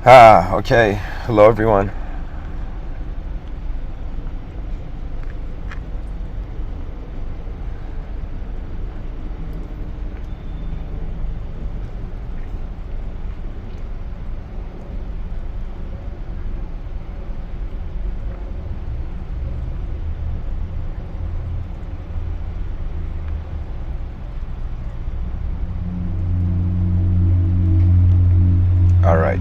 Okay. Hello, everyone. All right.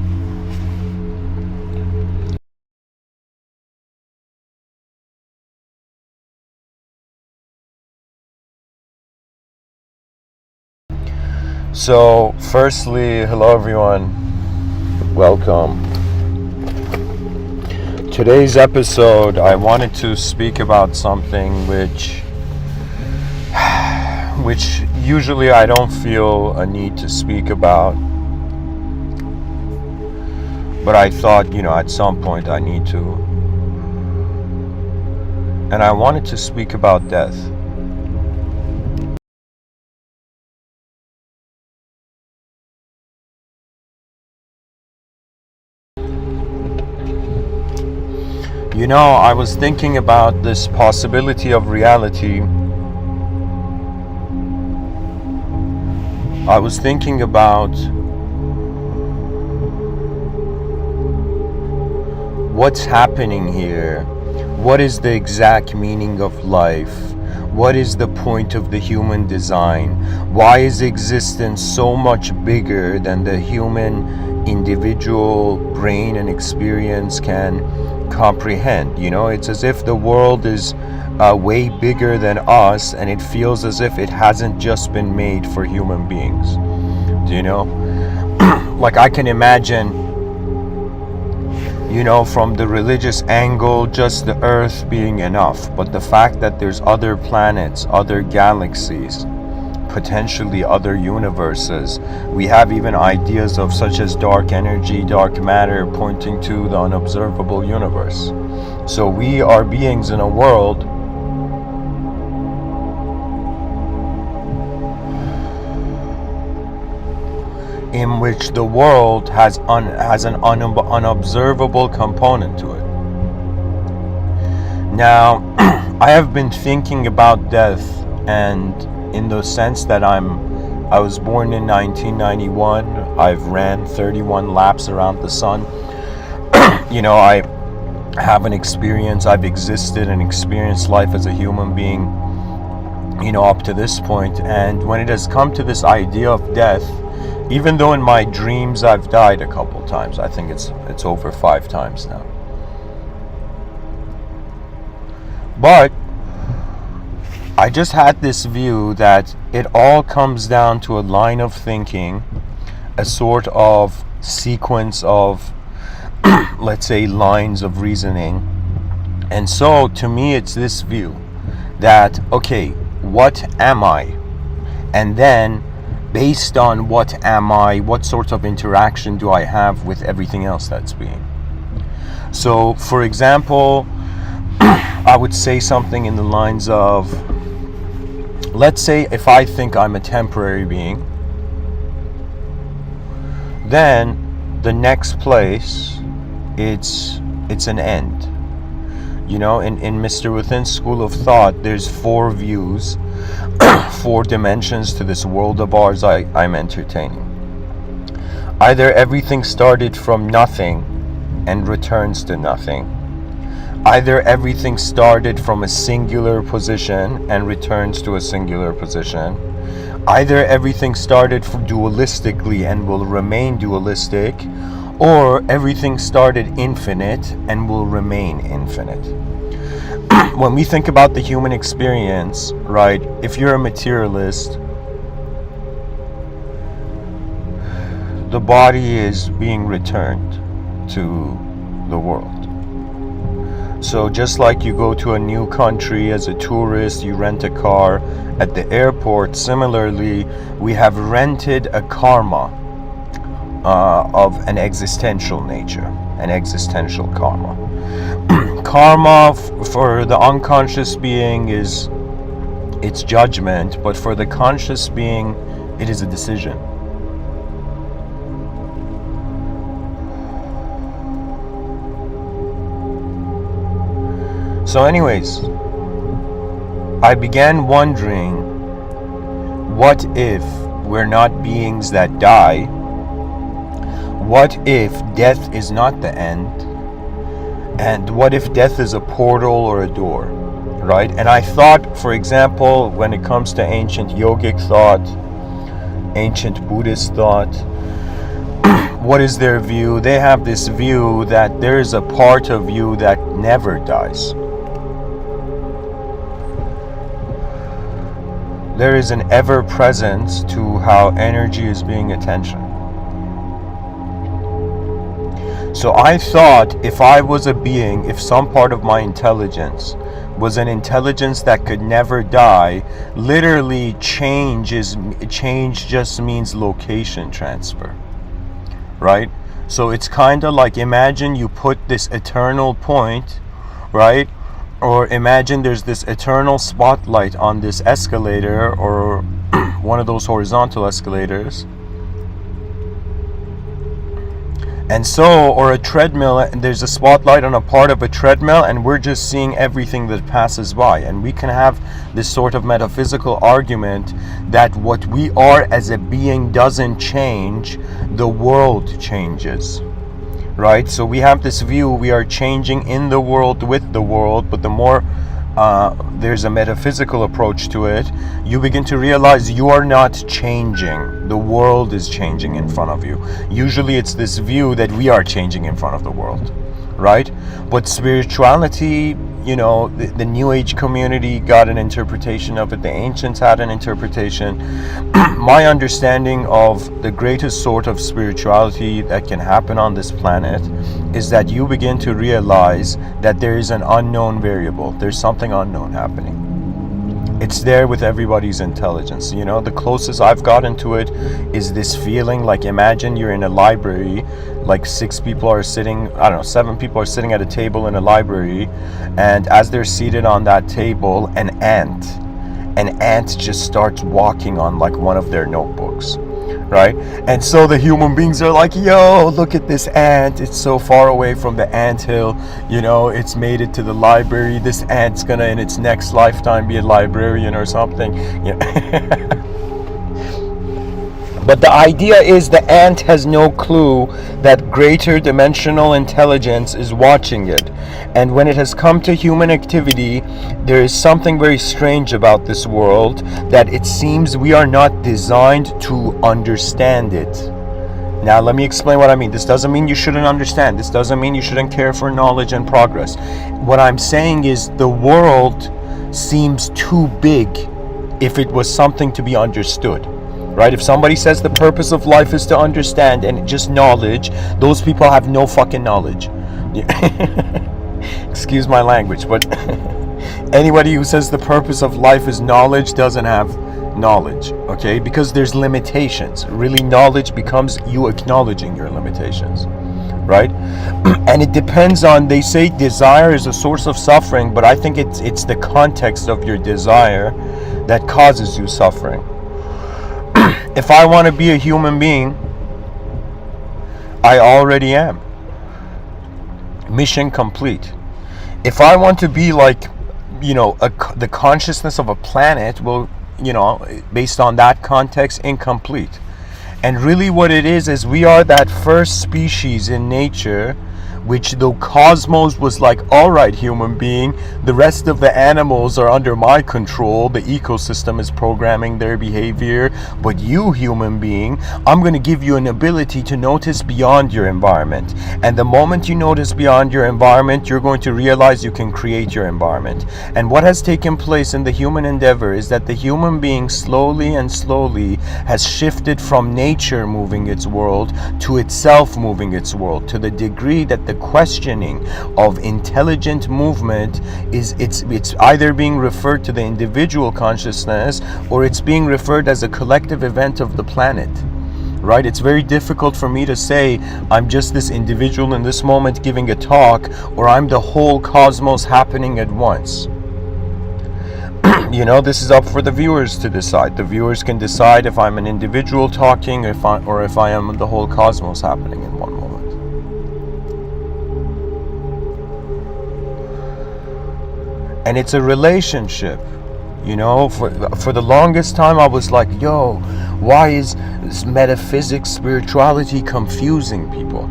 So, firstly, hello, everyone. Welcome. Today's episode, I wanted to speak about something which usually I don't feel a need to speak about, but I thought, at some point I need to. And I wanted to speak about death. I was thinking about this possibility of reality. I was thinking about what's happening here. What is the exact meaning of life? What is the point of the human design? Why is existence so much bigger than the human individual brain and experience can comprehend? It's as if the world is way bigger than us, and it feels as if it hasn't just been made for human beings. Like, I can imagine, from the religious angle, just the earth being enough. But the fact that there's other planets, other galaxies, potentially other universes, we have even ideas of such as dark energy, dark matter, pointing to the unobservable universe. So we are beings in a world in which the world has an unobservable component to it. Now, I have been thinking about death, and in the sense that I was born in 1991. I've ran 31 laps around the sun. I have an experience. I've existed and experienced life as a human being, up to this point. And when it has come to this idea of death, even though in my dreams I've died a couple times, I think it's over 5 times now. But I just had this view that it all comes down to a line of thinking, a sort of sequence of, let's say, lines of reasoning. And so to me, it's this view that, okay, what am I? And then, based on what am I, what sort of interaction do I have with everything else that's being? So, for example, I would say something in the lines of, let's say if I think I'm a temporary being, then the next place, it's an end. In Mr.Within school of thought, there's 4 views, 4 dimensions to this world of ours I'm entertaining. Either everything started from nothing and returns to nothing. Either everything started from a singular position and returns to a singular position. Either everything started dualistically and will remain dualistic, or everything started infinite and will remain infinite. When we think about the human experience, right, if you're a materialist, the body is being returned to the world. So just like you go to a new country as a tourist, you rent a car at the airport, similarly, we have rented a karma of an existential nature, an existential karma. Karma for the unconscious being is its judgment, but for the conscious being, it is a decision. So anyways, I began wondering, what if we're not beings that die? What if death is not the end? And what if death is a portal or a door, right? And I thought, for example, when it comes to ancient yogic thought, ancient Buddhist thought, what is their view? They have this view that there is a part of you that never dies. There is an ever presence to how energy is being attention. So I thought, if I was a being, if some part of my intelligence was an intelligence that could never die, literally change just means location transfer, right? So it's kind of like, imagine you put this eternal point, right? Or imagine there's this eternal spotlight on this escalator, or one of those horizontal escalators. And so, or a treadmill, and there's a spotlight on a part of a treadmill, and we're just seeing everything that passes by. And we can have this sort of metaphysical argument that what we are as a being doesn't change, the world changes. Right? So we have this view, we are changing in the world with the world, but the more there's a metaphysical approach to it, you begin to realize you are not changing. The world is changing in front of you. Usually it's this view that we are changing in front of the world, right? But spirituality, you know, the New Age community got an interpretation of it. The ancients had an interpretation. My understanding of the greatest sort of spirituality that can happen on this planet is that you begin to realize that there is an unknown variable. There's something unknown happening. It's there with everybody's intelligence. You know, the closest I've gotten to it is this feeling like, imagine you're in a library, like 7 people are sitting at a table in a library, and as they're seated on that table, an ant just starts walking on like one of their notebooks, right? And so the human beings are like, yo, look at this ant, it's so far away from the anthill, you know, it's made it to the library, this ant's gonna in its next lifetime be a librarian or something. Yeah. But the idea is the ant has no clue that greater dimensional intelligence is watching it. And when it has come to human activity, there is something very strange about this world, that it seems we are not designed to understand it. Now let me explain what I mean. This doesn't mean you shouldn't understand. This doesn't mean you shouldn't care for knowledge and progress. What I'm saying is the world seems too big if it was something to be understood. Right? If somebody says the purpose of life is to understand and just knowledge, those people have no fucking knowledge. Excuse my language, but anybody who says the purpose of life is knowledge doesn't have knowledge, okay? Because there's limitations. Really, knowledge becomes you acknowledging your limitations, right? And it depends on, they say desire is a source of suffering, but I think it's the context of your desire that causes you suffering. If I want to be a human being, I already am. Mission complete. If I want to be like, you know, the consciousness of a planet, well, you know, based on that context, incomplete. And really what it is we are that first species in nature, which the cosmos was like, all right, human being, the rest of the animals are under my control, the ecosystem is programming their behavior, but you, human being, I'm going to give you an ability to notice beyond your environment. And the moment you notice beyond your environment, you're going to realize you can create your environment. And what has taken place in the human endeavor is that the human being slowly and slowly has shifted from nature moving its world to itself moving its world, to the degree that the questioning of intelligent movement is it's either being referred to the individual consciousness, or it's being referred as a collective event of the planet, right? It's very difficult for me to say I'm just this individual in this moment giving a talk, or I'm the whole cosmos happening at once. You know, this is up for the viewers to decide. The viewers can decide if I'm an individual talking, or if I am the whole cosmos happening in one moment. and it's a relationship. You know, for the longest time I was like, yo, why is this metaphysics, spirituality confusing people?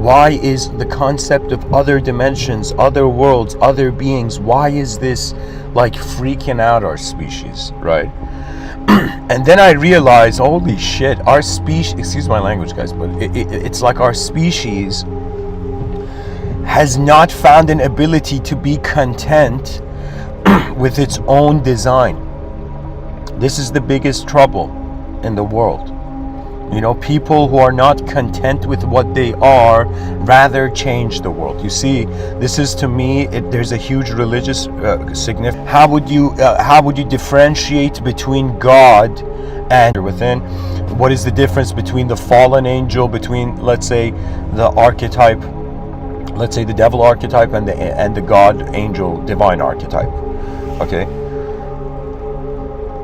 Why is the concept of other dimensions, other worlds, other beings, why is this like freaking out our species, right? And then I realized, holy shit, our species, excuse my language guys, but it's like our species has not found an ability to be content with its own design. This is the biggest trouble in the world. You know, people who are not content with what they are rather change the world. You see, this is to me, there's a huge religious significance. How would you differentiate between God and within? What is the difference between the fallen angel, between, let's say, the archetype, let's say the devil archetype, and the God angel divine archetype? Okay,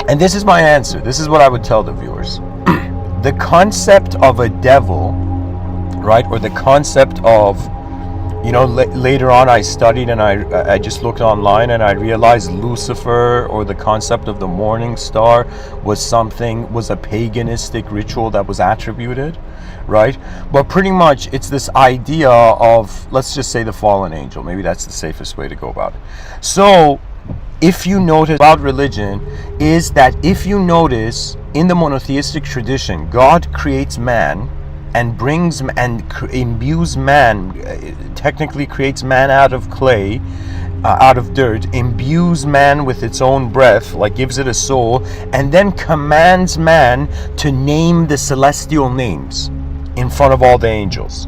and this is my answer. This is what I would tell the viewers. The concept of a devil, right, or the concept of, you know, later on I studied and I just looked online and I realized Lucifer, or the concept of the morning star, was a paganistic ritual that was attributed, right? But pretty much it's this idea of, let's just say, the fallen angel. Maybe that's the safest way to go about it. So if you notice about religion, is that if you notice in the monotheistic tradition, God creates man and brings and imbues man, technically creates man out of clay, out of dirt, imbues man with its own breath, like gives it a soul, and then commands man to name the celestial names in front of all the angels.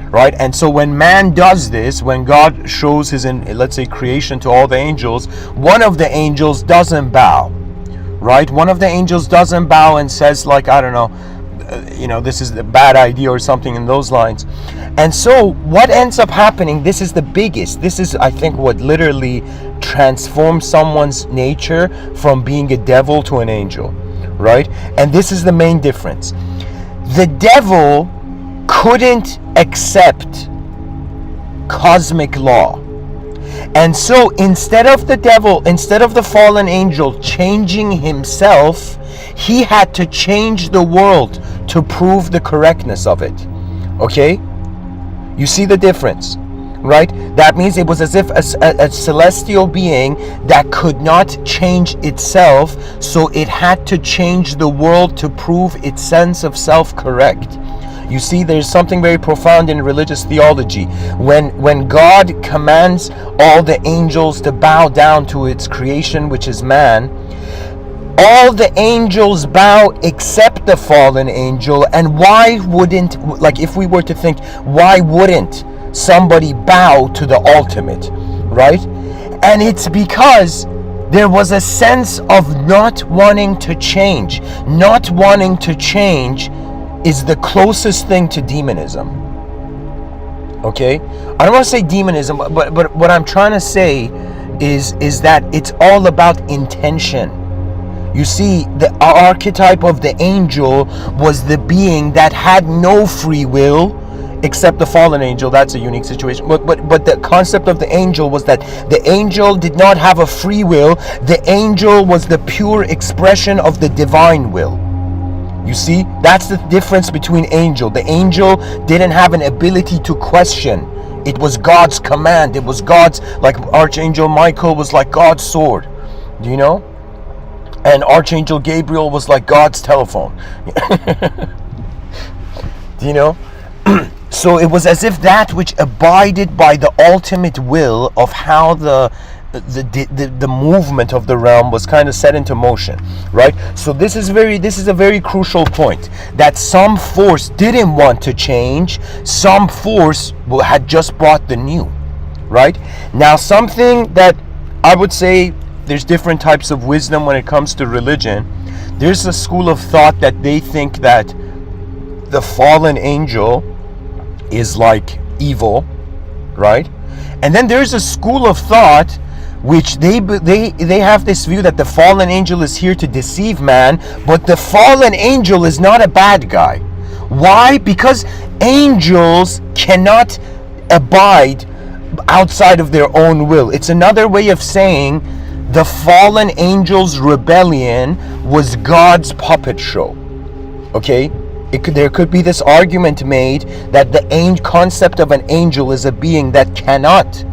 Right? And so when man does this, when God shows his, let's say, creation to all the angels, one of the angels doesn't bow, right? One of the angels doesn't bow and says, like, I don't know, you know, this is a bad idea or something in those lines. And so what ends up happening, this is the biggest, this is, I think, what literally transforms someone's nature from being a devil to an angel, right? And this is the main difference. The devil couldn't accept cosmic law, and so instead of the fallen angel changing himself, he had to change the world to prove the correctness of it. Okay, you see the difference, right? That means it was as if a celestial being that could not change itself, so it had to change the world to prove its sense of self correct. You see, there's something very profound in religious theology. When God commands all the angels to bow down to its creation, which is man, all the angels bow except the fallen angel. And why wouldn't, like, if we were to think, why wouldn't somebody bow to the ultimate, right? And it's because there was a sense of not wanting to change. Not wanting to change is the closest thing to demonism. Okay, I don't want to say demonism, but what I'm trying to say is that it's all about intention. You see, the archetype of the angel was the being that had no free will, except the fallen angel. That's a unique situation. But the concept of the angel was that the angel did not have a free will. The angel was the pure expression of the divine will. You see, that's the difference between angel. The angel didn't have an ability to question. It was God's command. It was God's, like Archangel Michael was like God's sword, do you know? And Archangel Gabriel was like God's telephone. Do you know? So it was as if that which abided by the ultimate will of how the movement of the realm was kind of set into motion, right? So this is a very crucial point, that some force didn't want to change, some force had just brought the new, right? Now, something that I would say, there's different types of wisdom when it comes to religion. There's a school of thought that they think that the fallen angel is like evil, right? And then there's a school of thought which they have this view that the fallen angel is here to deceive man, but the fallen angel is not a bad guy. Why? Because angels cannot abide outside of their own will. It's another way of saying the fallen angels' rebellion was God's puppet show. Okay? There could be this argument made that the concept of an angel is a being that cannot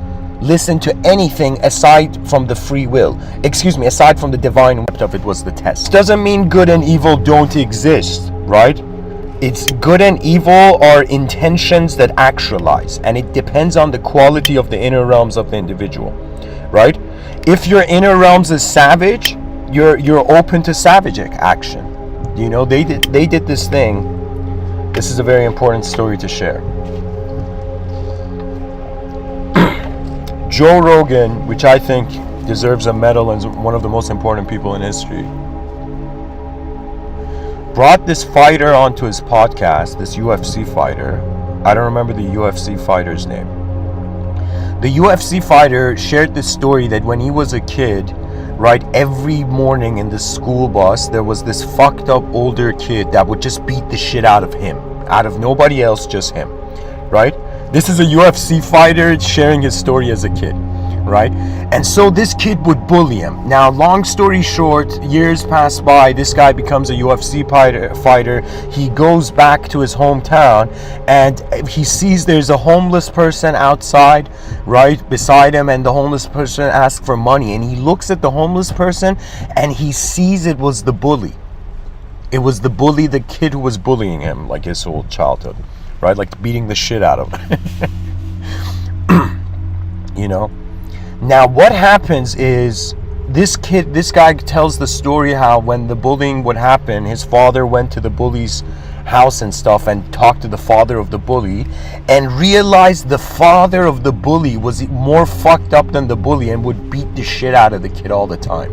listen to anything aside from the free will. Aside from the divine will of it was the test. Doesn't mean good and evil don't exist, right? It's good and evil are intentions that actualize, and it depends on the quality of the inner realms of the individual, right? If your inner realms is savage, you're open to savage action. You know, they did this thing. This is a very important story to share. Joe Rogan, which I think deserves a medal and is one of the most important people in history, brought this fighter onto his podcast, this UFC fighter. I don't remember the UFC fighter's name. The UFC fighter shared this story that when he was a kid, right, every morning in the school bus, there was this fucked up older kid that would just beat the shit out of him. Out of nobody else, just him, right? This is a UFC fighter sharing his story as a kid, right? And so this kid would bully him. Now, long story short, years pass by, this guy becomes a UFC fighter. He goes back to his hometown and he sees there's a homeless person outside, right, beside him, and the homeless person asks for money. And he looks at the homeless person and he sees it was the bully. It was the bully, the kid who was bullying him, like his whole childhood, right? Like beating the shit out of him. You know? Now, what happens is this guy tells the story how when the bullying would happen, his father went to the bully's house and stuff and talked to the father of the bully and realized the father of the bully was more fucked up than the bully and would beat the shit out of the kid all the time,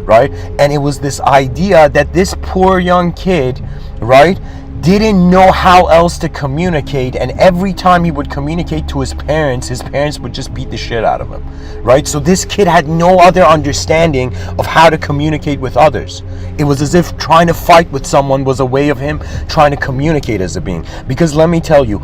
right? And it was this idea that this poor young kid, right, didn't know how else to communicate, and every time he would communicate to his parents would just beat the shit out of him, right? So this kid had no other understanding of how to communicate with others. It was as if trying to fight with someone was a way of him trying to communicate as a being. Because let me tell you,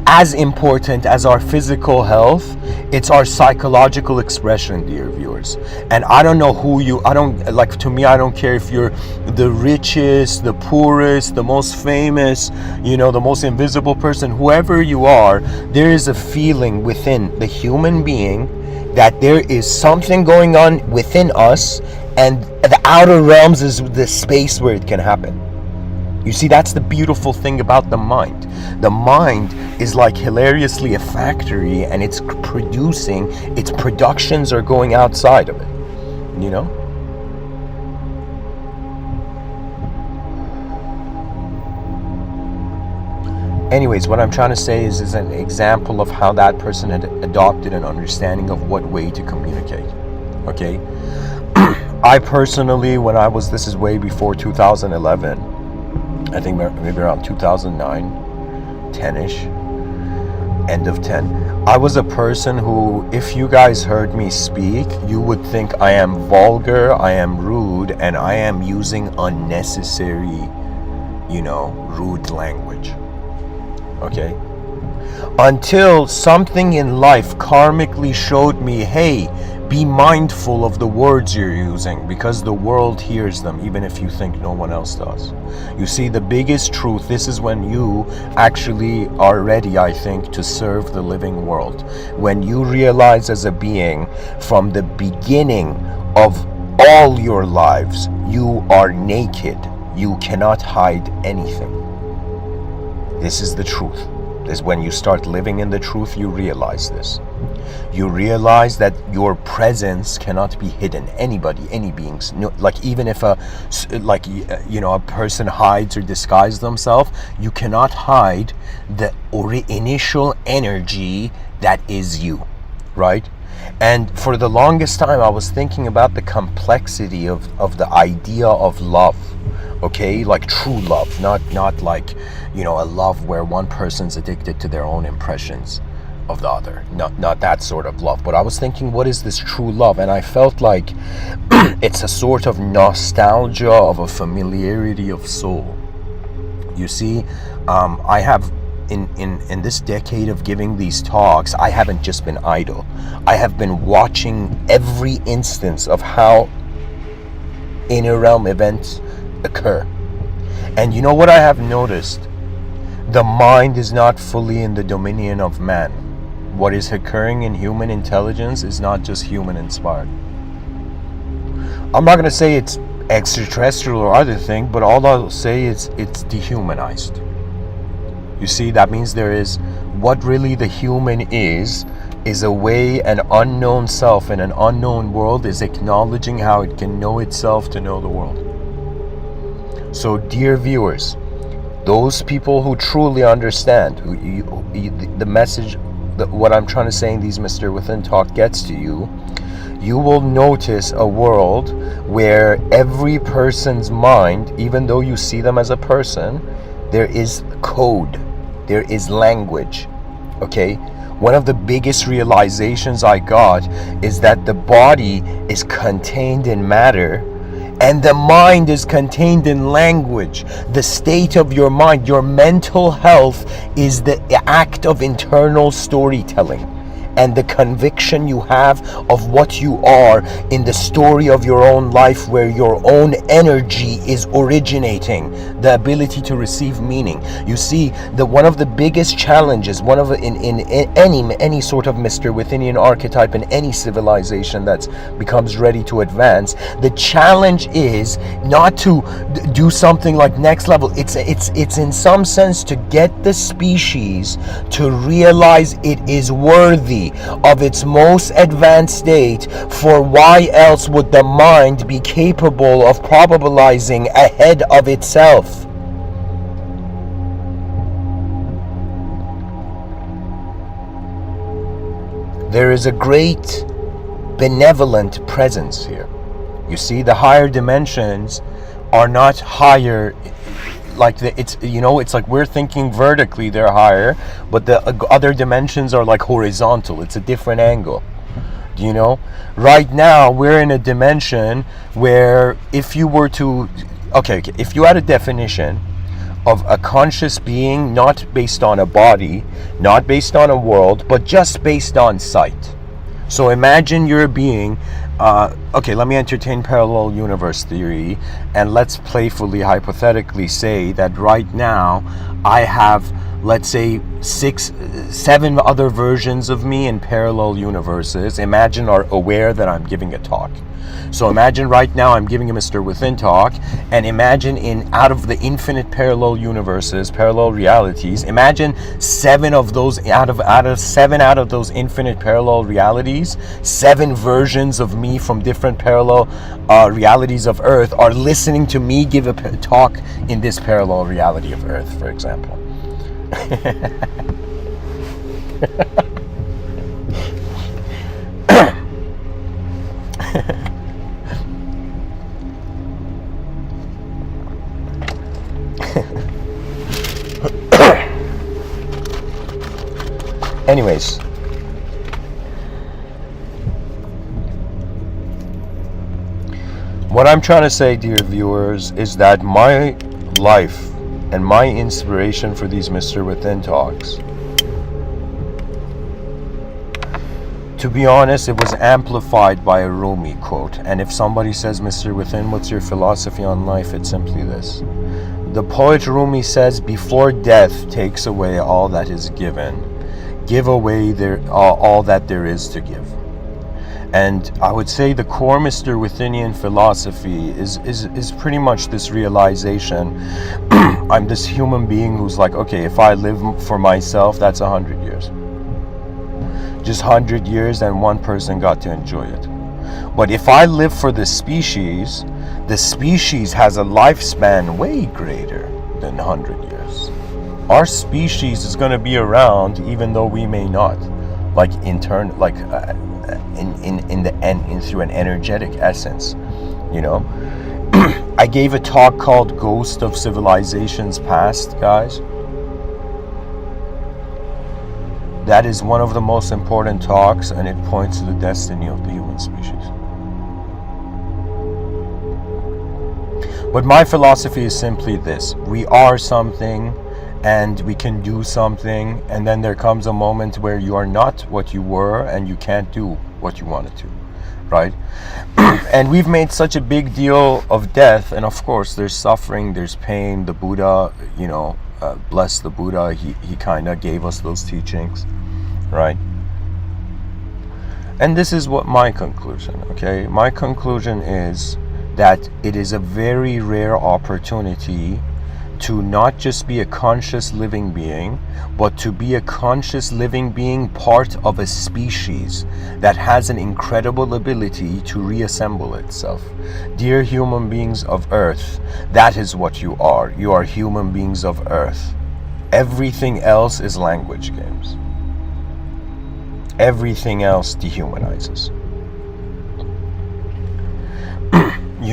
as important as our physical health, it's our psychological expression, dear viewers. And I don't know to me, I don't care if you're the richest, the poorest, the most famous, the most invisible person, whoever you are, there is a feeling within the human being that there is something going on within us, and the outer realms is the space where it can happen. You see, that's the beautiful thing about the mind. The mind is like hilariously a factory, and it's producing, its productions are going outside of it, Anyways, what I'm trying to say is an example of how that person had adopted an understanding of what way to communicate. Okay? I personally, this is way before 2011, I think maybe around 2009, 10-ish, end of 10. I was a person who, if you guys heard me speak, you would think I am vulgar, I am rude, and I am using unnecessary, rude language. Okay? Until something in life karmically showed me, hey, be mindful of the words you're using, because the world hears them even if you think no one else does. You see, the biggest truth, this is when you actually are ready, I think, to serve the living world. When you realize as a being, from the beginning of all your lives, you are naked. You cannot hide anything. This is the truth. Is when you start living in the truth, you realize this. You realize that your presence cannot be hidden. Anybody, any beings, like even if a person hides or disguises themselves, you cannot hide the initial energy that is you, right? And for the longest time, I was thinking about the complexity of the idea of love. Okay, like true love, not like, a love where one person's addicted to their own impressions of the other. Not that sort of love. But I was thinking, what is this true love? And I felt like it's a sort of nostalgia of a familiarity of soul. You see, I have in this decade of giving these talks, I haven't just been idle. I have been watching every instance of how inner realm events occur. And you know what I have noticed? The mind is not fully in the dominion of man. What is occurring in human intelligence is not just human inspired. I'm not going to say it's extraterrestrial or other thing, but all I'll say is it's dehumanized. You see, that means there is what really the human is a way an unknown self in an unknown world is acknowledging how it can know itself to know the world. So dear viewers, those people who truly understand the message, what I'm trying to say in these Mr. Within talk gets to you, you will notice a world where every person's mind, even though you see them as a person, there is code, there is language, okay? One of the biggest realizations I got is that the body is contained in matter and the mind is contained in language. The state of your mind, your mental health, is the act of internal storytelling. And the conviction you have of what you are in the story of your own life, where your own energy is originating, the ability to receive meaning. You see, one of the biggest challenges, in any sort of Mr. Withinian archetype in any civilization that becomes ready to advance, the challenge is not to do something like next level. It's in some sense to get the species to realize it is worthy of its most advanced state, for why else would the mind be capable of probabilizing ahead of itself? There is a great benevolent presence here. You see, the higher dimensions are not higher like it's like we're thinking vertically, they're higher, but the other dimensions are like horizontal. It's a different angle. You know, right now we're in a dimension where if you were to if you had a definition of a conscious being, not based on a body, not based on a world, but just based on sight. So imagine you're a being. Let me entertain parallel universe theory, and let's playfully, hypothetically say that right now I have, let's say, 7 other versions of me in parallel universes. Imagine are aware that I'm giving a talk. So imagine right now I'm giving a Mr. Within talk, and imagine out of the infinite parallel universes, parallel realities, imagine 7 of those out of 7 out of those infinite parallel realities, 7 versions of me from different parallel realities of Earth are listening to me give a talk in this parallel reality of Earth, for example. Anyways, what I'm trying to say, dear viewers, is that my life and my inspiration for these Mr. Within talks, to be honest, it was amplified by a Rumi quote. And if somebody says, Mr. Within, what's your philosophy on life? It's simply this. The poet Rumi says, before death takes away all that is given, give away all that there is to give. And I would say the core Mr. Withinian philosophy is pretty much this realization. I'm this human being who's like, okay, if I live for myself, that's 100 years. Just 100 years, and one person got to enjoy it. But if I live for the species has a lifespan way greater than 100 years. Our species is going to be around even though we may not, like in turn, like in the end, through an energetic essence, you know. I gave a talk called Ghost of Civilizations Past, guys. That is one of the most important talks, and it points to the destiny of the human species. But my philosophy is simply this: we are something, and we can do something, and then there comes a moment where you are not what you were and you can't do what you wanted to, right? And we've made such a big deal of death, and of course there's suffering, there's pain. The Buddha, bless the Buddha, he kind of gave us those teachings, right? And this is what my conclusion, okay? My conclusion is that it is a very rare opportunity to not just be a conscious living being, but to be a conscious living being part of a species that has an incredible ability to reassemble itself. Dear human beings of Earth, that is what you are. You are human beings of Earth. Everything else is language games. Everything else dehumanizes.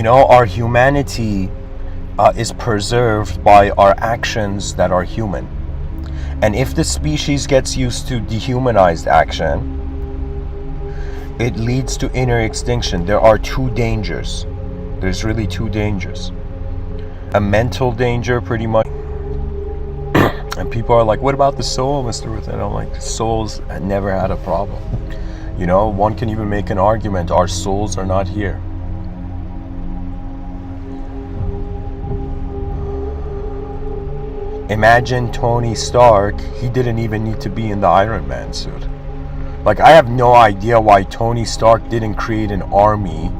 Our humanity is preserved by our actions that are human. And if the species gets used to dehumanized action, it leads to inner extinction. There are two dangers. There's really two dangers. A mental danger, pretty much. And people are like, what about the soul, Mr. Within? I'm like, the souls never had a problem. One can even make an argument, our souls are not here. Imagine Tony Stark, he didn't even need to be in the Iron Man suit. Like, I have no idea why Tony Stark didn't create an army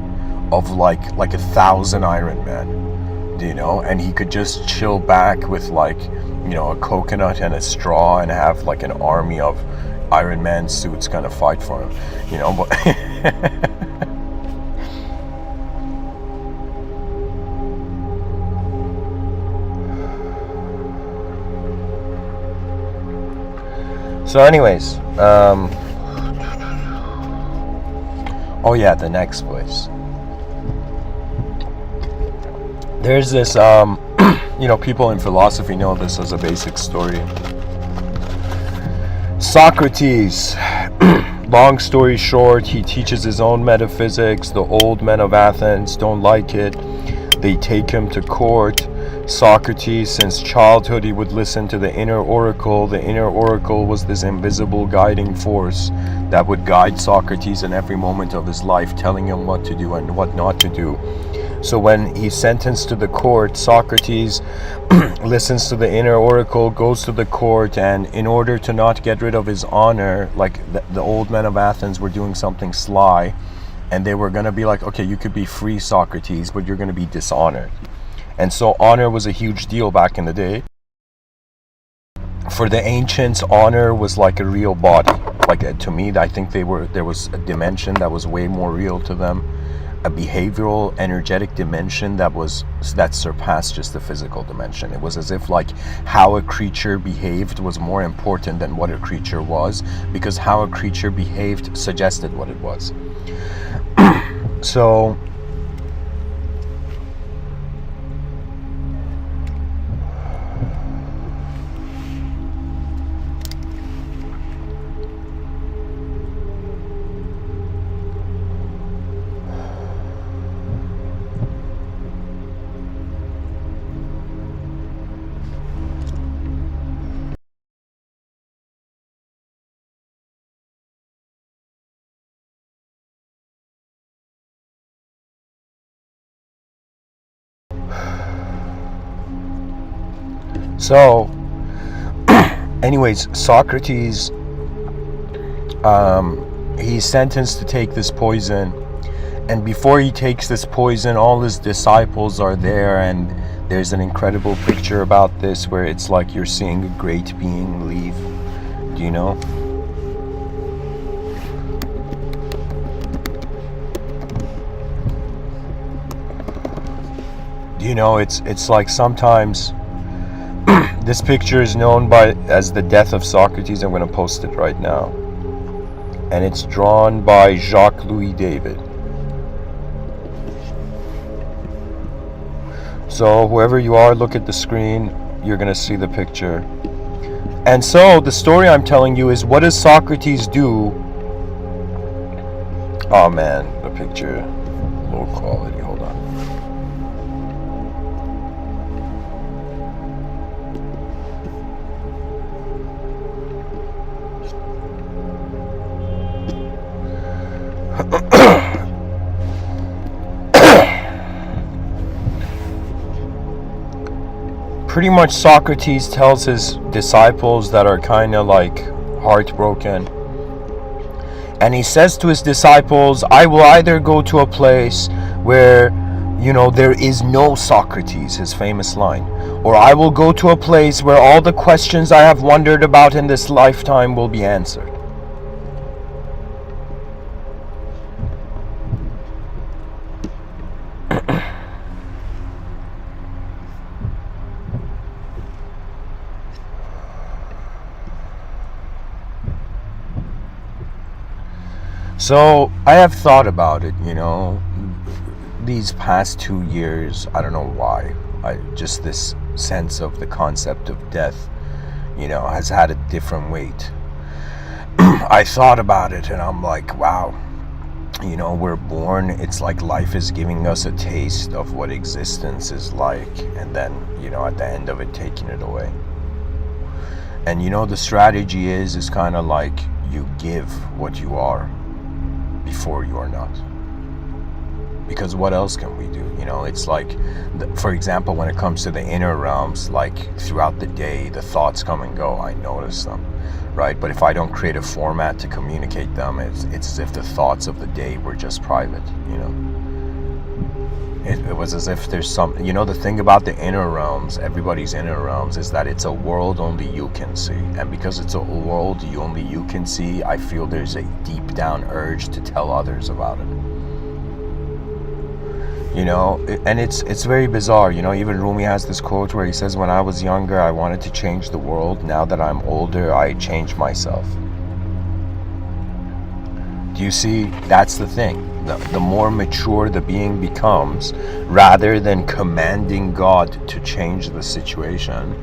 of like 1,000 Iron Men, and he could just chill back with a coconut and a straw and have like an army of Iron Man suits kind of fight for him, but so anyways, oh yeah, the next place. There's this, people in philosophy know this as a basic story. Socrates, long story short, he teaches his own metaphysics. The old men of Athens don't like it. They take him to court. Socrates, since childhood, he would listen to the inner oracle. The inner oracle was this invisible guiding force that would guide Socrates in every moment of his life, telling him what to do and what not to do. So when he's sentenced to the court, Socrates listens to the inner oracle, goes to the court, and in order to not get rid of his honor, like the old men of Athens were doing something sly, and they were going to be like, okay, you could be free, Socrates, but you're going to be dishonored. And so honor was a huge deal back in the day. For the ancients, honor was like a real body. To me, I think there was a dimension that was way more real to them. A behavioral, energetic dimension that surpassed just the physical dimension. It was as if how a creature behaved was more important than what a creature was, because how a creature behaved suggested what it was. So anyways, Socrates, he's sentenced to take this poison, and before he takes this poison, all his disciples are there, and there's an incredible picture about this where it's like you're seeing a great being leave. Do you know? It's like sometimes this picture is known as the death of Socrates. I'm going to post it right now, and it's drawn by Jacques-Louis David. So whoever you are, look at the screen, you're going to see the picture. And so the story I'm telling you is, what does Socrates do? Oh man, the picture, low quality, hold on. pretty much Socrates tells his disciples that are kind of like heartbroken, and he says to his disciples, I will either go to a place where, there is no Socrates, his famous line, or I will go to a place where all the questions I have wondered about in this lifetime will be answered. So I have thought about it, these past 2 years. I don't know why. Just this sense of the concept of death, has had a different weight. I thought about it and I'm like, wow, we're born. It's like life is giving us a taste of what existence is like, and then, at the end of it, taking it away. And the strategy is kind of like you give what you are before you are not, because what else can we do? It's like, for example, when it comes to the inner realms, like throughout the day the thoughts come and go. I notice them, right? But if I don't create a format to communicate them, it's as if the thoughts of the day were just private. It was as if there's some, the thing about the inner realms, everybody's inner realms, is that it's a world only you can see. And because it's a world only you can see, I feel there's a deep down urge to tell others about it. And it's very bizarre. Even Rumi has this quote where he says, when I was younger, I wanted to change the world. Now that I'm older, I change myself. Do you see? That's the thing. The more mature the being becomes, rather than commanding God to change the situation,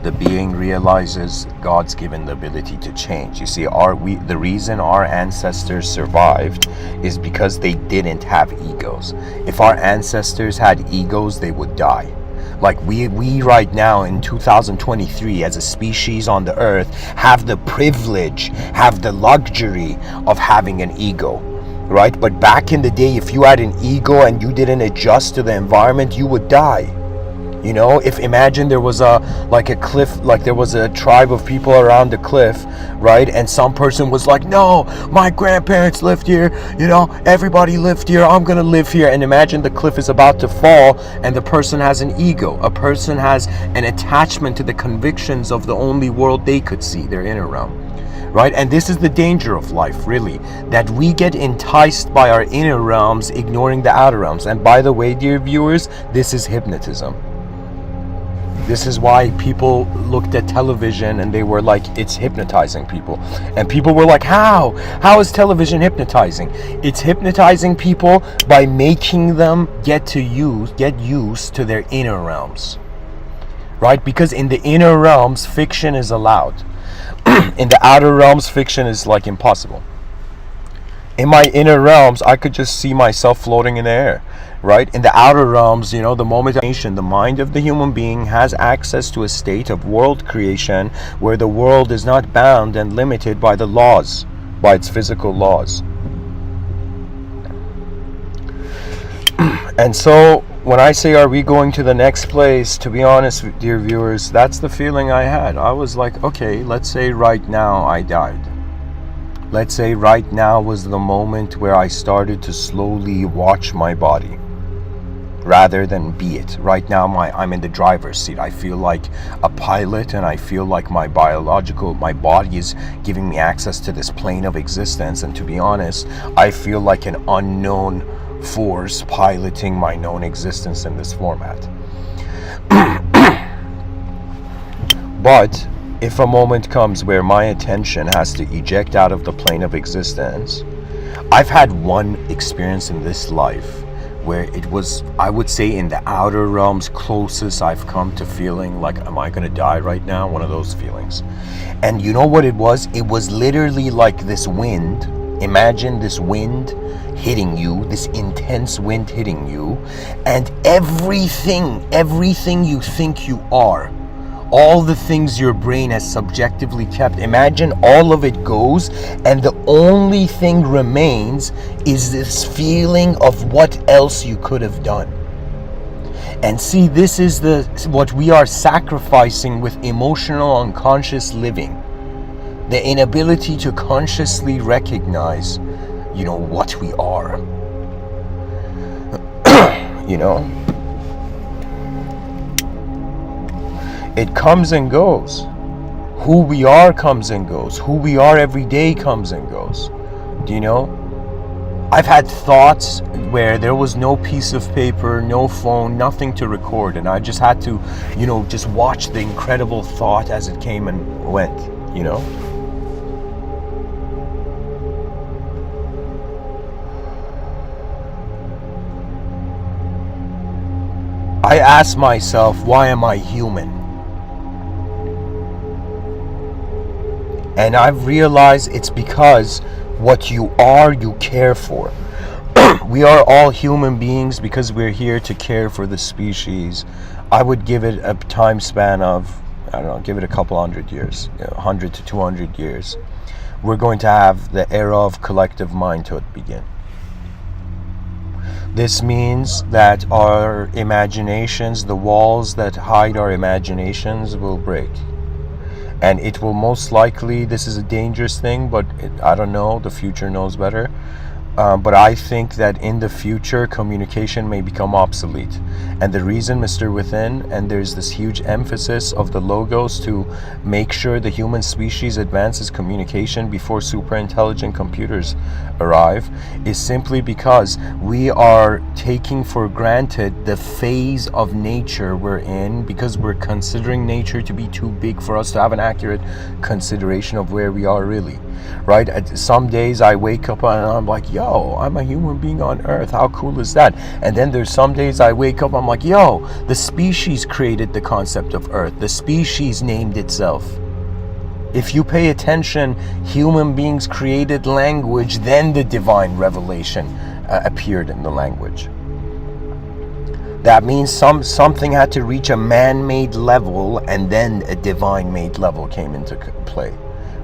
the being realizes God's given the ability to change. You see, the reason our ancestors survived is because they didn't have egos. If our ancestors had egos, they would die. Like we right now in 2023 as a species on the earth have the privilege, have the luxury of having an ego, right? But back in the day, if you had an ego and you didn't adjust to the environment, you would die. If imagine there was a cliff, like there was a tribe of people around the cliff, right? And some person was like, no, my grandparents lived here, everybody lived here, I'm gonna live here. And imagine the cliff is about to fall and the person has an ego. A person has an attachment to the convictions of the only world they could see, their inner realm. Right? And this is the danger of life, really, that we get enticed by our inner realms, ignoring the outer realms. And by the way, dear viewers, this is hypnotism. This is why people looked at television and they were like, it's hypnotizing people. And people were like, how? How is television hypnotizing? It's hypnotizing people by making them get used to their inner realms. Right? Because in the inner realms, fiction is allowed. In the outer realms, fiction is like impossible. In my inner realms, I could just see myself floating in the air. Right? In the outer realms, the moment the mind of the human being has access to a state of world creation where the world is not bound and limited by the laws, by its physical laws. And so when I say, are we going to the next place, to be honest, dear viewers, that's the feeling I had. I was like, okay, let's say right now I died. Let's say right now was the moment where I started to slowly watch my body rather than be it. Right now I'm in the driver's seat. I feel like a pilot, and I feel like my body is giving me access to this plane of existence. And to be honest, I feel like an unknown force piloting my known existence in this format. But if a moment comes where my attention has to eject out of the plane of existence, I've had one experience in this life where it was, I would say, in the outer realms, closest I've come to feeling like, am I gonna die right now? One of those feelings. And you know what it was? It was literally like this wind. Imagine this wind hitting you, this intense wind hitting you, and everything you think you are, all the things your brain has subjectively kept, imagine all of it goes, and the only thing remains is this feeling of what else you could have done. And see, this is what we are sacrificing with emotional unconscious living. The inability to consciously recognize, what we are. It comes and goes. Who we are comes and goes. Who we are every day comes and goes. Do you know? I've had thoughts where there was no piece of paper, no phone, nothing to record, and I just had to, just watch the incredible thought as it came and went, I ask myself, why am I human? And I've realized it's because what you are, you care for. We are all human beings because we're here to care for the species. I would give it a time span of, give it a couple hundred years, 100 to 200 years. We're going to have the era of collective mindhood begin. This means that our imaginations, the walls that hide our imaginations, will break. And it will most likely, this is a dangerous thing, but I don't know, the future knows better. But I think that in the future, communication may become obsolete. And the reason, Mr. Within, and there's this huge emphasis of the logos to make sure the human species advances communication before super intelligent computers arrive, is simply because we are taking for granted the phase of nature we're in, because we're considering nature to be too big for us to have an accurate consideration of where we are really. Right? Some days I wake up and I'm like, yo, I'm a human being on Earth. How cool is that? And then there's some days I wake up, I'm like, yo, the species created the concept of Earth. The species named itself. If you pay attention, human beings created language, then the divine revelation appeared in the language. That means something had to reach a man-made level, and then a divine-made level came into play.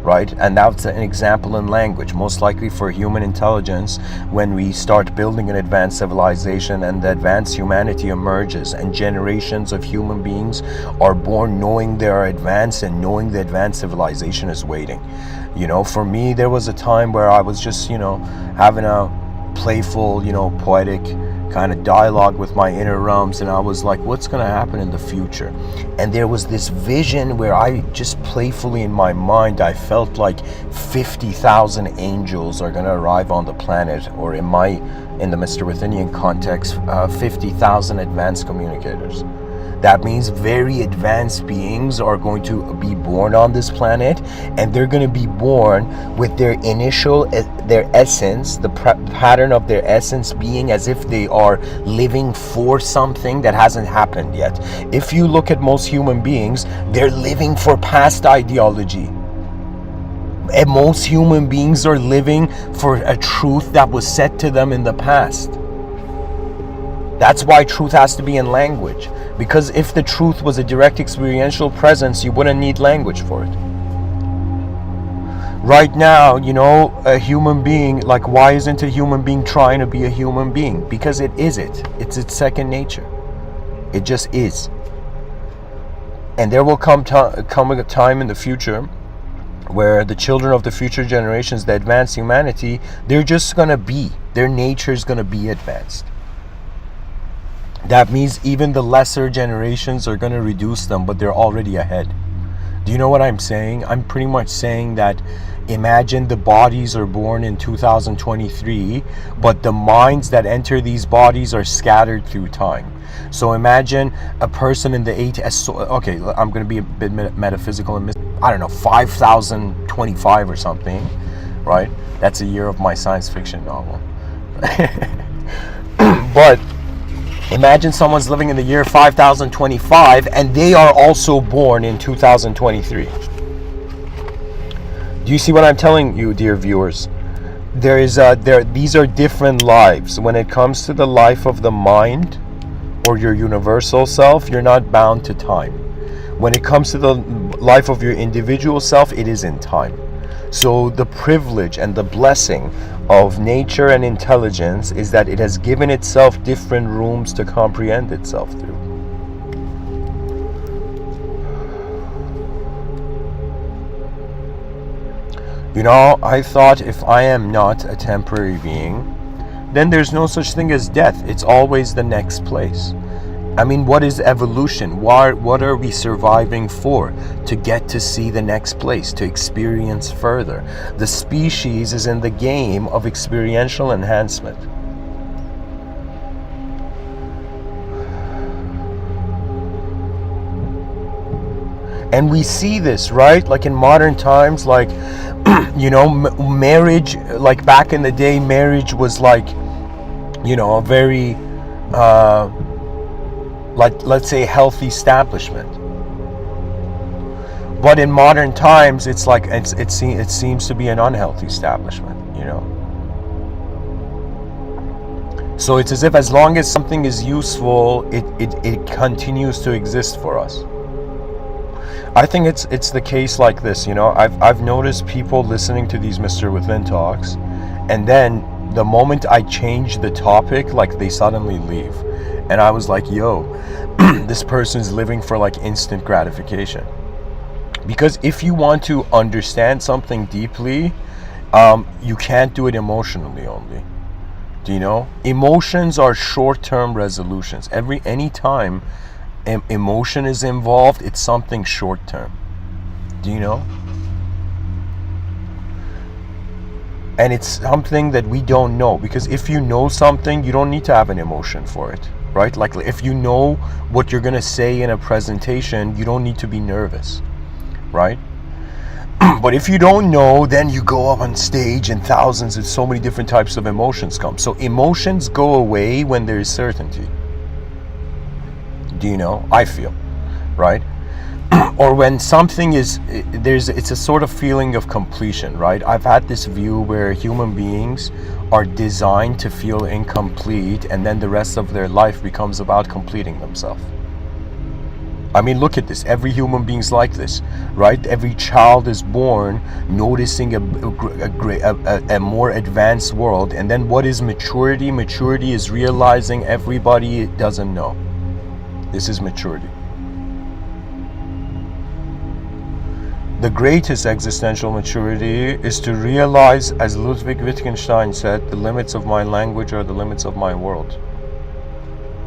Right? And that's an example in language. Most likely for human intelligence, when we start building an advanced civilization and the advanced humanity emerges and generations of human beings are born knowing they are advanced and knowing the advanced civilization is waiting. For me, there was a time where I was just, having a playful, poetic kind of dialogue with my inner realms, and I was like, what's going to happen in the future? And there was this vision where I just playfully in my mind, I felt like 50,000 angels are going to arrive on the planet, or in the Mr. Withinian context, 50,000 advanced communicators. That means very advanced beings are going to be born on this planet, and they're going to be born with their essence, the pattern of their essence being as if they are living for something that hasn't happened yet. If you look at most human beings, they're living for past ideology. And most human beings are living for a truth that was said to them in the past. That's why truth has to be in language. Because if the truth was a direct experiential presence, you wouldn't need language for it. Right now, a human being, like, why isn't a human being trying to be a human being? Because it is it. It's its second nature. It just is. And there will come a time in the future where the children of the future generations, the advanced humanity, they're just going to be. Their nature is going to be advanced. That means even the lesser generations are going to reduce them, but they're already ahead. Do you know what I'm saying? I'm pretty much saying that imagine the bodies are born in 2023, but the minds that enter these bodies are scattered through time. So imagine a person in the okay, I'm going to be a bit metaphysical and 5025 or something, right? That's a year of my science fiction novel. But imagine someone's living in the year 5025 and they are also born in 2023. Do you see what I'm telling you, dear viewers? These are different lives. When it comes to the life of the mind or your universal self, you're not bound to time. When it comes to the life of your individual self, it is in time. So the privilege and the blessing of nature and intelligence is that it has given itself different rooms to comprehend itself through. You know, I thought if I am not a temporary being, then there's no such thing as death. It's always the next place. I mean, what is evolution? What are we surviving for? To get to see the next place, to experience further. The species is in the game of experiential enhancement. And we see this, right? Like in modern times, like, you know, marriage, like back in the day, marriage was like, you know, a very, like, let's say, healthy establishment. But in modern times, it's like, it seems to be an unhealthy establishment, you know. So it's as if as long as something is useful, it continues to exist for us. I think it's the case like this, you know. I've noticed people listening to these Mr. Within talks, and then the moment I change the topic, like, they suddenly leave. And I was like, yo, this person's living for like instant gratification. Because if you want to understand something deeply, you can't do it emotionally only. Do you know? Emotions are short-term resolutions. Any time emotion is involved, it's something short-term. Do you know? And it's something that we don't know, because if you know something, you don't need to have an emotion for it, right? Like, if you know what you're gonna say in a presentation, you don't need to be nervous, right? But if you don't know, then you go up on stage and thousands and so many different types of emotions come. So emotions go away when there is certainty. Do you know? I feel, right? Or when something is, it's a sort of feeling of completion, right? I've had this view where human beings are designed to feel incomplete, and then the rest of their life becomes about completing themselves. I mean, look at this. Every human being's like this, right? Every child is born noticing a more advanced world. And then what is maturity? Maturity is realizing everybody doesn't know. This is maturity. The greatest existential maturity is to realize, as Ludwig Wittgenstein said, the limits of my language are the limits of my world.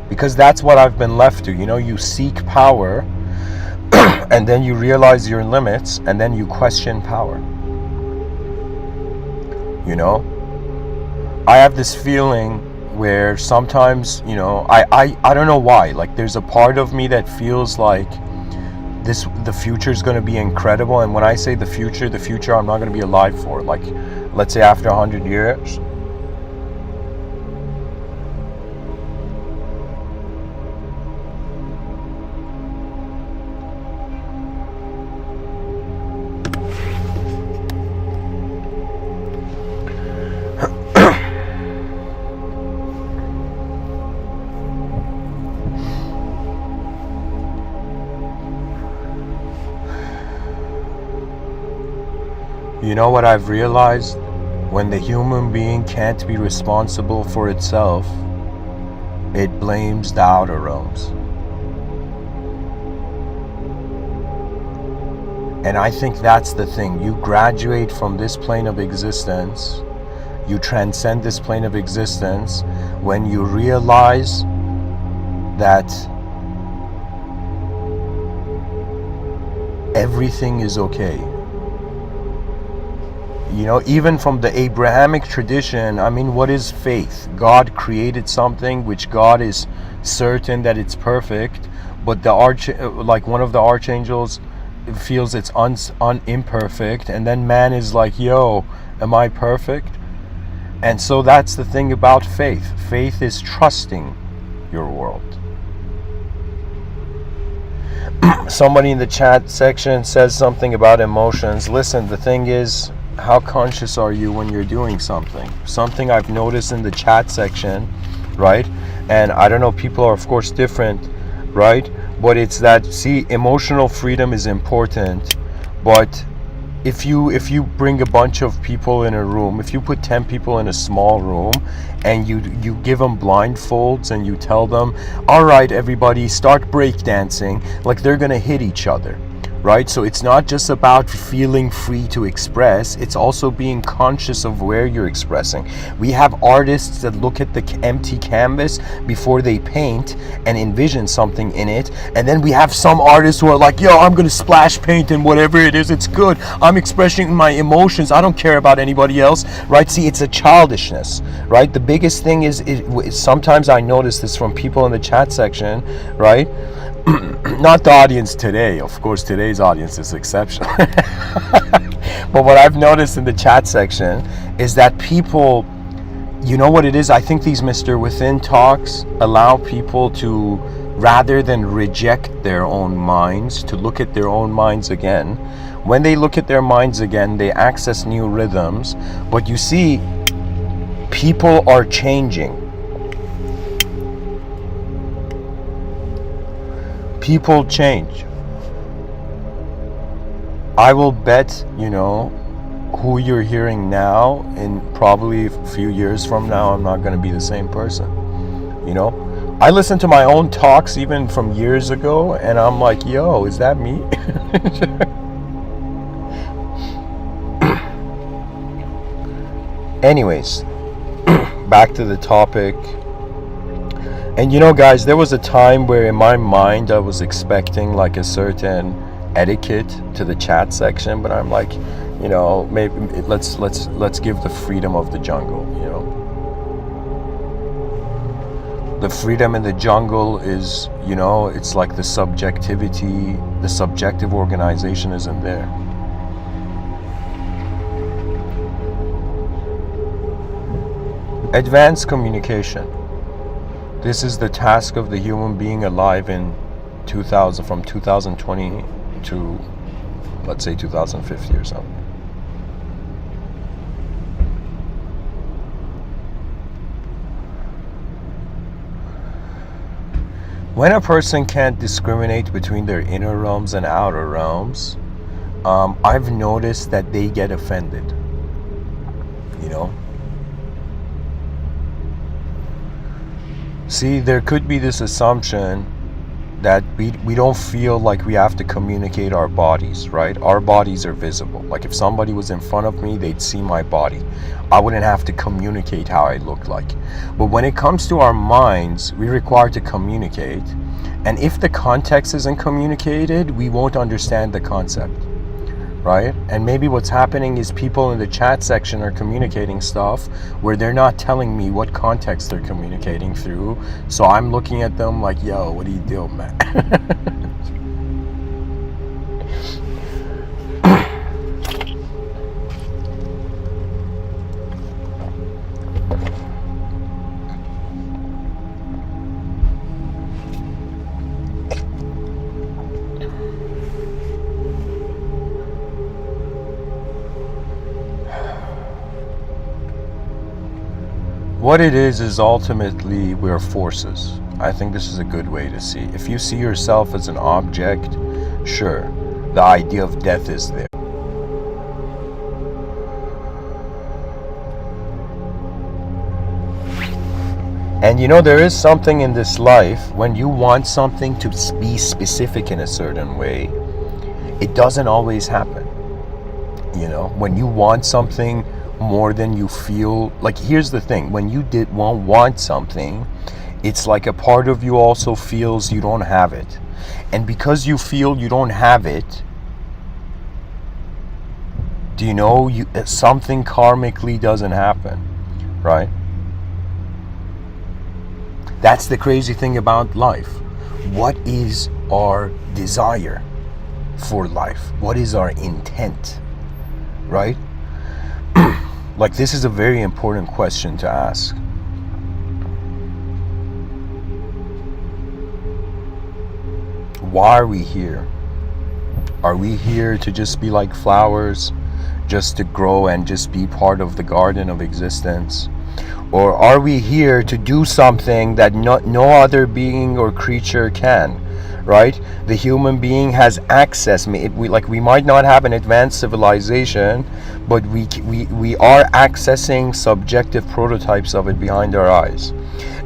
Because that's what I've been left to. You know, you seek power, and then you realize your limits, and then you question power. You know? I have this feeling where sometimes, you know, I don't know why, like, there's a part of me that feels like the future is going to be incredible. And when I say the future I'm not going to be alive for, like, let's say after 100 years. You know what I've realized? When the human being can't be responsible for itself, it blames the outer realms. And I think that's the thing. You graduate from this plane of existence, you transcend this plane of existence when you realize that everything is okay. You know, even from the Abrahamic tradition, I mean, what is faith? God created something which God is certain that it's perfect, but like one of the archangels feels it's imperfect, and then man is like, yo, am I perfect? And so that's the thing about faith. Faith is trusting your world. Somebody in the chat section says something about emotions. Listen, the thing is, how conscious are you when you're doing something? Something I've noticed in the chat section, right? And I don't know, people are of course different, right? But it's that, see, emotional freedom is important, but if you bring a bunch of people in a room, if you put 10 people in a small room and you give them blindfolds and you tell them, all right, everybody, start breakdancing, like, they're gonna hit each other, right? So it's not just about feeling free to express, it's also being conscious of where you're expressing. We have artists that look at the empty canvas before they paint and envision something in it, and then we have some artists who are like, yo, I'm gonna splash paint and whatever it is, it's good, I'm expressing my emotions, I don't care about anybody else, right? See, it's a childishness, right? The biggest thing is sometimes I notice this from people in the chat section, right? Not the audience today, of course today's audience is exceptional. But what I've noticed in the chat section is that people, you know what it is, I think these Mr. Within talks allow people to, rather than reject their own minds, to look at their own minds again. When they look at their minds again, they access new rhythms. But you see, people are changing. People change. I will bet, you know, who you're hearing now, in probably a few years from now, I'm not going to be the same person. You know, I listen to my own talks even from years ago, and I'm like, yo, is that me? Anyways, back to the topic. And you know, guys, there was a time where in my mind I was expecting like a certain etiquette to the chat section, but I'm like, you know, maybe let's give the freedom of the jungle, you know. The freedom in the jungle is, you know, it's like the subjectivity, the subjective organization isn't there. Advanced communication. This is the task of the human being alive in 2000, from 2020 to, let's say, 2050 or something. When a person can't discriminate between their inner realms and outer realms, I've noticed that they get offended, you know. See, there could be this assumption that we don't feel like we have to communicate our bodies, right? Our bodies are visible. Like if somebody was in front of me, they'd see my body. I wouldn't have to communicate how I look like. But when it comes to our minds, we're required to communicate. And if the context isn't communicated, we won't understand the concept, right? And maybe what's happening is people in the chat section are communicating stuff where they're not telling me what context they're communicating through. So I'm looking at them like, yo, what are you doing, man? What it is ultimately we're forces. I think this is a good way to see. If you see yourself as an object, sure, the idea of death is there. And you know, there is something in this life, when you want something to be specific in a certain way, it doesn't always happen. You know, when you want something more than you feel, like, here's the thing, when you want something, it's like a part of you also feels you don't have it, and because you feel you don't have it, do you know, something karmically doesn't happen, right? That's the crazy thing about life. What is our desire for life? What is our intent, right? Like, this is a very important question to ask. Why are we here? Are we here to just be like flowers, just to grow and just be part of the garden of existence? Or are we here to do something that no other being or creature can, right? The human being has access. We might not have an advanced civilization, but we are accessing subjective prototypes of it behind our eyes.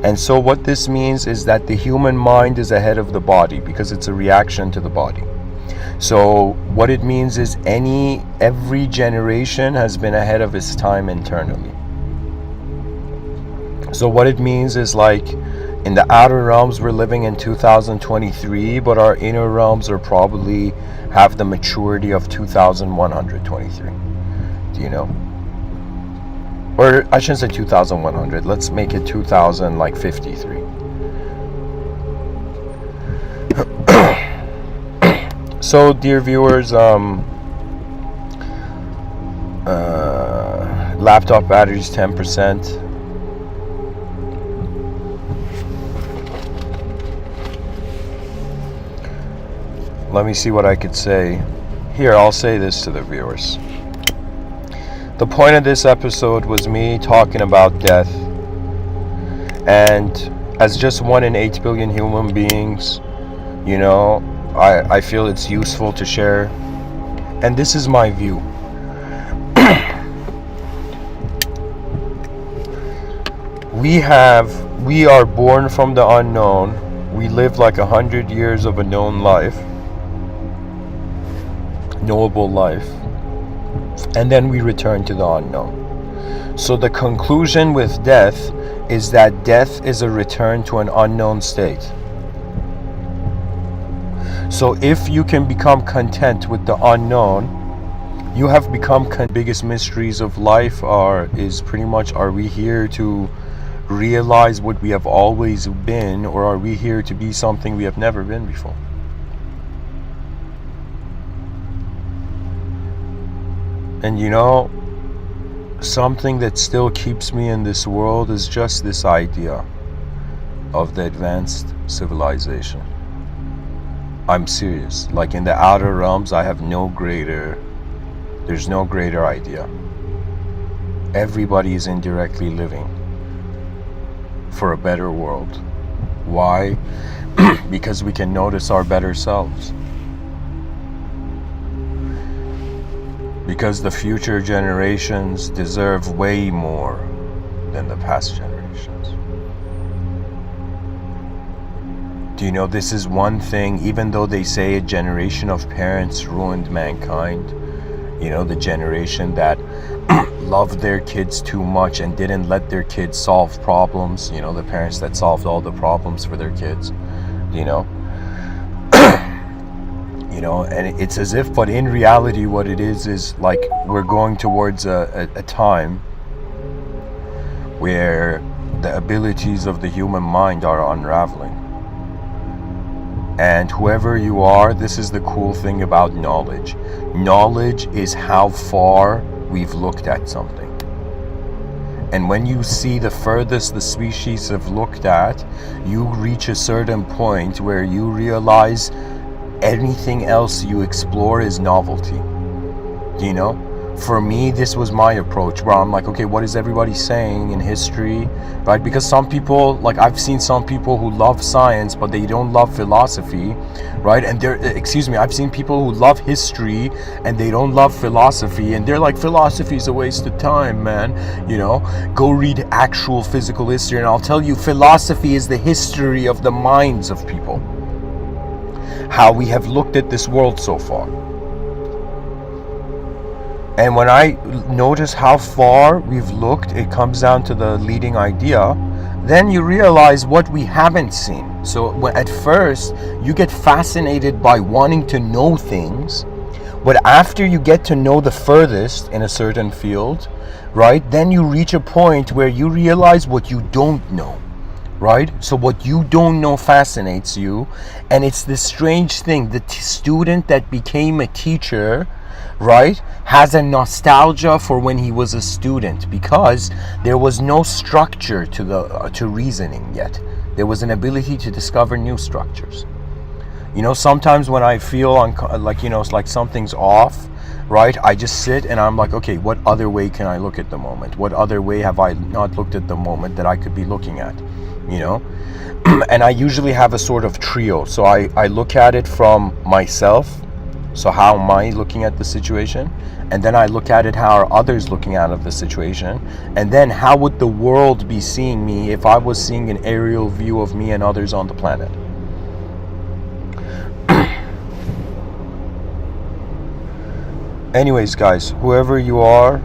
And so what this means is that the human mind is ahead of the body because it's a reaction to the body. So what it means is every generation has been ahead of its time internally. So what it means is, like, in the outer realms we're living in 2023, but our inner realms are probably have the maturity of 2123. Do you know? Or I shouldn't say 2100, let's make it 2053. So, dear viewers, laptop batteries 10%. Let me see what I could say. Here, I'll say this to the viewers. The point of this episode was me talking about death. And as just 1 in 8 billion human beings, you know, I feel it's useful to share. And this is my view. We are born from the unknown. We live like 100 years of a known life. Knowable life. And then we return to the unknown. So the conclusion with death is that death is a return to an unknown state. So if you can become content with the unknown, you have become biggest mysteries of life is pretty much, are we here to realize what we have always been, or are we here to be something we have never been before? And you know, something that still keeps me in this world is just this idea of the advanced civilization. I'm serious. Like, in the outer realms, there's no greater idea. Everybody is indirectly living for a better world. Why? Because we can notice our better selves. Because the future generations deserve way more than the past generations. Do you know, this is one thing, even though they say a generation of parents ruined mankind, you know, the generation that loved their kids too much and didn't let their kids solve problems, you know, the parents that solved all the problems for their kids, you know. You know, and it's as if, but in reality what it is like we're going towards a time where the abilities of the human mind are unraveling. And whoever you are, this is the cool thing about knowledge. Knowledge is how far we've looked at something. And when you see the furthest the species have looked at, you reach a certain point where you realize anything else you explore is novelty. Do you know? For me, this was my approach, where I'm like, okay, what is everybody saying in history, right? Because some people, like, I've seen some people who love science, but they don't love philosophy, right? And I've seen people who love history and they don't love philosophy, and they're like, philosophy is a waste of time, man. You know, go read actual physical history, and I'll tell you, philosophy is the history of the minds of people. How we have looked at this world so far. And when I notice how far we've looked, it comes down to the leading idea. Then you realize what we haven't seen. So at first, you get fascinated by wanting to know things. But after you get to know the furthest in a certain field, right, then you reach a point where you realize what you don't know. Right? So what you don't know fascinates you. And it's this strange thing. The student that became a teacher, right, has a nostalgia for when he was a student, because there was no structure to reasoning yet. There was an ability to discover new structures. You know, sometimes when I feel like, you know, it's like something's off, right, I just sit and I'm like, okay, what other way can I look at the moment? What other way have I not looked at the moment that I could be looking at? You know, And I usually have a sort of trio. So I look at it from myself. So how am I looking at the situation? And then I look at it, how are others looking out of the situation? And then how would the world be seeing me if I was seeing an aerial view of me and others on the planet? Anyways, guys, whoever you are,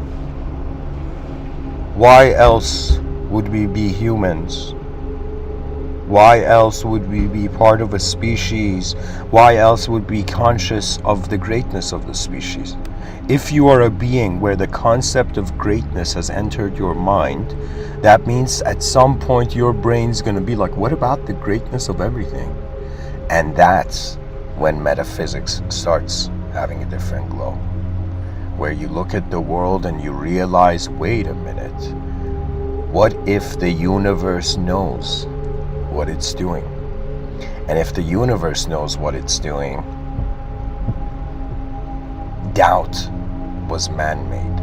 why else would we be humans? Why else would we be part of a species? Why else would we be conscious of the greatness of the species? If you are a being where the concept of greatness has entered your mind, that means at some point your brain's going to be like, what about the greatness of everything? And that's when metaphysics starts having a different glow. Where you look at the world and you realize, wait a minute, what if the universe knows what it's doing? And if the universe knows what it's doing, doubt was man-made.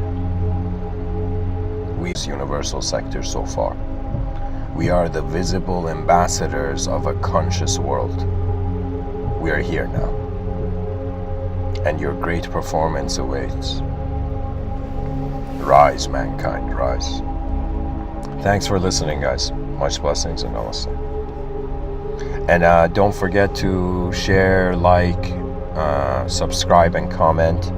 We as universal sector so far. We are the visible ambassadors of a conscious world. We are here now. And your great performance awaits. Rise, mankind, rise. Thanks for listening, guys. Much blessings and namaste. And don't forget to share, like, subscribe and comment.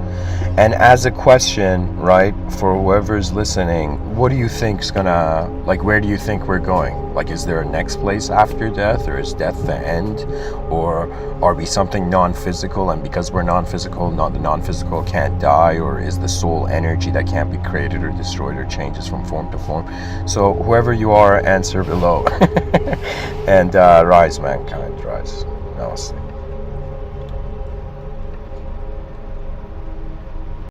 And as a question, right, for whoever's listening, what do you think's gonna, like, where do you think we're going? Like, is there a next place after death, or is death the end? Or are we something non-physical, and because we're non-physical, the non-physical can't die? Or is the soul energy that can't be created or destroyed or changes from form to form? So whoever you are, answer below. And rise, mankind, rise. Namaste.